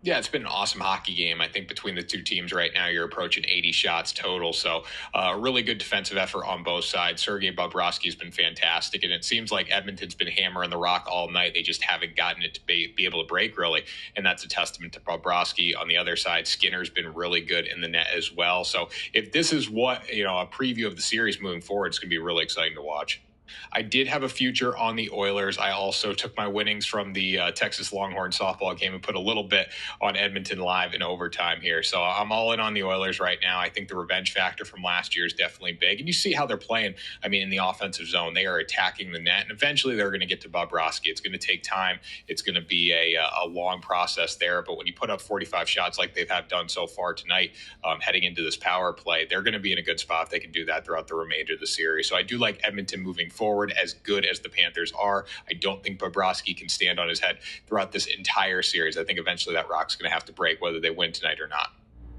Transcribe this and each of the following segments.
Yeah, it's been an awesome hockey game. I think between the two teams right now, you're approaching 80 shots total. So, really good defensive effort on both sides. Sergei Bobrovsky's been fantastic, and it seems like Edmonton's been hammering the rock all night. They just haven't gotten it to be able to break, really. And that's a testament to Bobrovsky. On the other side, Skinner's been really good in the net as well. So, if this is a preview of the series moving forward, it's going to be really exciting to watch. I did have a future on the Oilers. I also took my winnings from the Texas Longhorn softball game and put a little bit on Edmonton live in overtime here. So I'm all in on the Oilers right now. I think the revenge factor from last year is definitely big. And you see how they're playing. I mean, in the offensive zone, they are attacking the net. And eventually they're going to get to Bobrovsky. It's going to take time. It's going to be a long process there. But when you put up 45 shots like they've have done so far tonight, heading into this power play, they're going to be in a good spot if they can do that throughout the remainder of the series. So I do like Edmonton moving forward, as good as the Panthers are. I don't think Bobrovsky can stand on his head throughout this entire series. I think eventually that rock's going to have to break, whether they win tonight or not.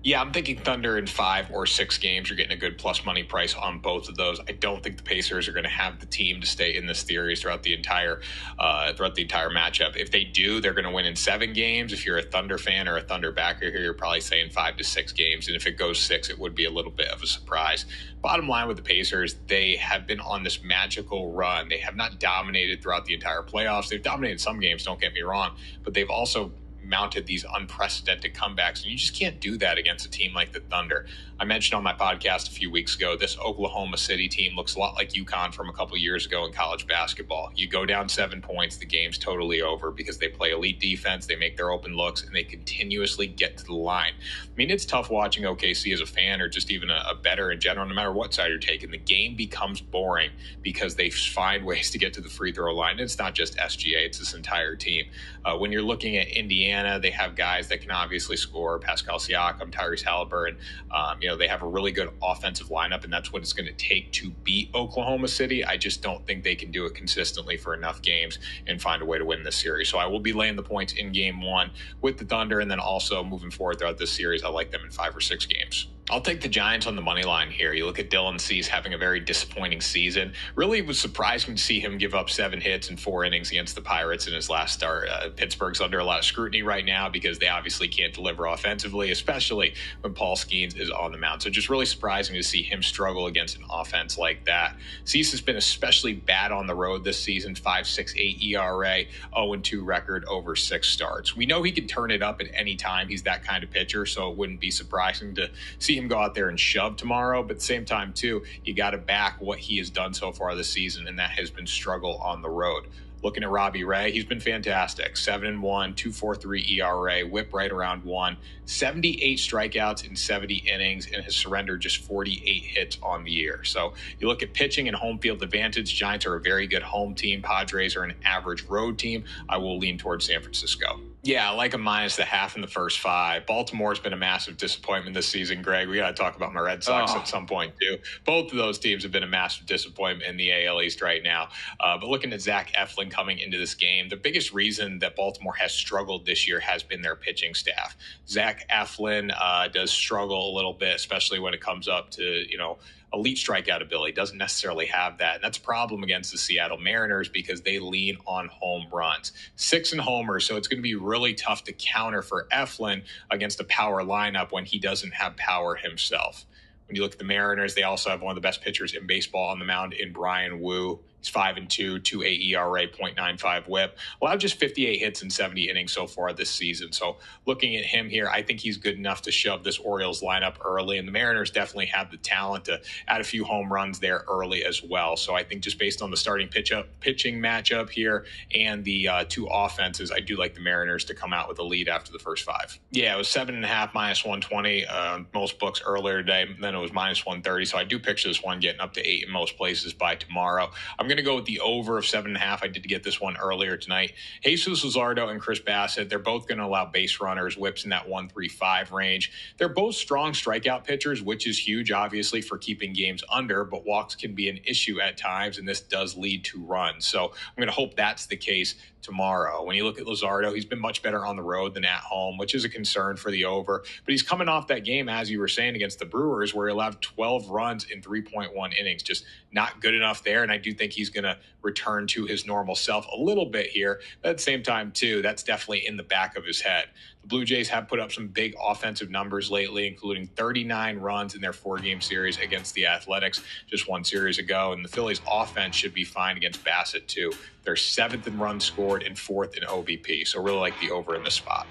Yeah, I'm thinking Thunder in 5 or 6 games. You're getting a good plus money price on both of those. I don't think the Pacers are going to have the team to stay in this series throughout the entire matchup. If they do, they're going to win in 7 games. If you're a Thunder fan or a Thunder backer here, you're probably saying 5 to 6 games. And if it goes 6, it would be a little bit of a surprise. Bottom line with the Pacers, they have been on this magical run. They have not dominated throughout the entire playoffs. They've dominated some games, don't get me wrong, but they've also mounted these unprecedented comebacks, and you just can't do that against a team like the Thunder. I mentioned on my podcast a few weeks ago, this Oklahoma City team looks a lot like UConn from a couple years ago in college basketball. You go down 7 points, the game's totally over because they play elite defense, they make their open looks, and they continuously get to the line. I mean, it's tough watching OKC as a fan or just even a bettor in general, no matter what side you're taking. The game becomes boring because they find ways to get to the free throw line. And it's not just SGA, it's this entire team. When you're looking at Indiana, they have guys that can obviously score. Pascal Siakam, Tyrese Halliburton. They have a really good offensive lineup, and that's what it's going to take to beat Oklahoma City. I just don't think they can do it consistently for enough games and find a way to win this series. So I will be laying the points in game 1 with the Thunder, and then also moving forward throughout this series, I like them in 5 or 6 games. I'll take the Giants on the money line here. You look at Dylan Cease having a very disappointing season. Really was surprising to see him give up 7 hits in 4 innings against the Pirates in his last start. Pittsburgh's under a lot of scrutiny right now because they obviously can't deliver offensively, especially when Paul Skeens is on the mound. So just really surprising to see him struggle against an offense like that. Cease has been especially bad on the road this season, 5.68 ERA, 0-2 record over 6 starts. We know he can turn it up at any time. He's that kind of pitcher, so it wouldn't be surprising to see him go out there and shove tomorrow. But at the same time, too, you got to back what he has done so far this season, and that has been struggle on the road. Looking at Robbie Ray, he's been fantastic. 7-1, 2.43 ERA, whip right around 1, 78 strikeouts in 70 innings, and has surrendered just 48 hits on the year. So you look at pitching and home field advantage. Giants are a very good home team. Padres are an average road team. I will lean towards San Francisco. Yeah, I like a minus the half in the first 5. Baltimore's been a massive disappointment this season, Greg. We got to talk about my Red Sox at some point, too. Both of those teams have been a massive disappointment in the AL East right now. But looking at Zach Eflin coming into this game, the biggest reason that Baltimore has struggled this year has been their pitching staff. Zach Eflin does struggle a little bit, especially when it comes up to, elite strikeout ability. Doesn't necessarily have that. And that's a problem against the Seattle Mariners because they lean on home runs. 6 in homers, so it's going to be really tough to counter for Eflin against a power lineup when he doesn't have power himself. When you look at the Mariners, they also have one of the best pitchers in baseball on the mound in Brian Wu. He's 5-2, 2.8 ERA, 0.95 whip. Allowed just 58 hits in 70 innings so far this season. So looking at him here, I think he's good enough to shove this Orioles lineup early. And the Mariners definitely have the talent to add a few home runs there early as well. So I think just based on the starting pitching matchup here and the 2 offenses, I do like the Mariners to come out with a lead after the first 5. Yeah, it was 7.5 minus 120 most books earlier today. Then it was minus 130. So I do picture this one getting up to 8 in most places by tomorrow. I'm going to go with the over of 7.5. I did get this one earlier tonight. Jesus Luzardo and Chris Bassett, they're both going to allow base runners, whips in that 1.35 range. They're both strong strikeout pitchers, which is huge, obviously, for keeping games under, but walks can be an issue at times, and this does lead to runs. So I'm going to hope that's the case tomorrow. When you look at Luzardo, he's been much better on the road than at home, which is a concern for the over. But he's coming off that game, as you were saying, against the Brewers, where he allowed 12 runs in 3.1 innings. Just not good enough there, and I do think he's going to return to his normal self a little bit here. But at the same time, too, that's definitely in the back of his head. The Blue Jays have put up some big offensive numbers lately, including 39 runs in their 4-game series against the Athletics just one series ago. And the Phillies offense should be fine against Bassett, too. They're 7th in runs scored and 4th in OBP. So really like the over in this spot.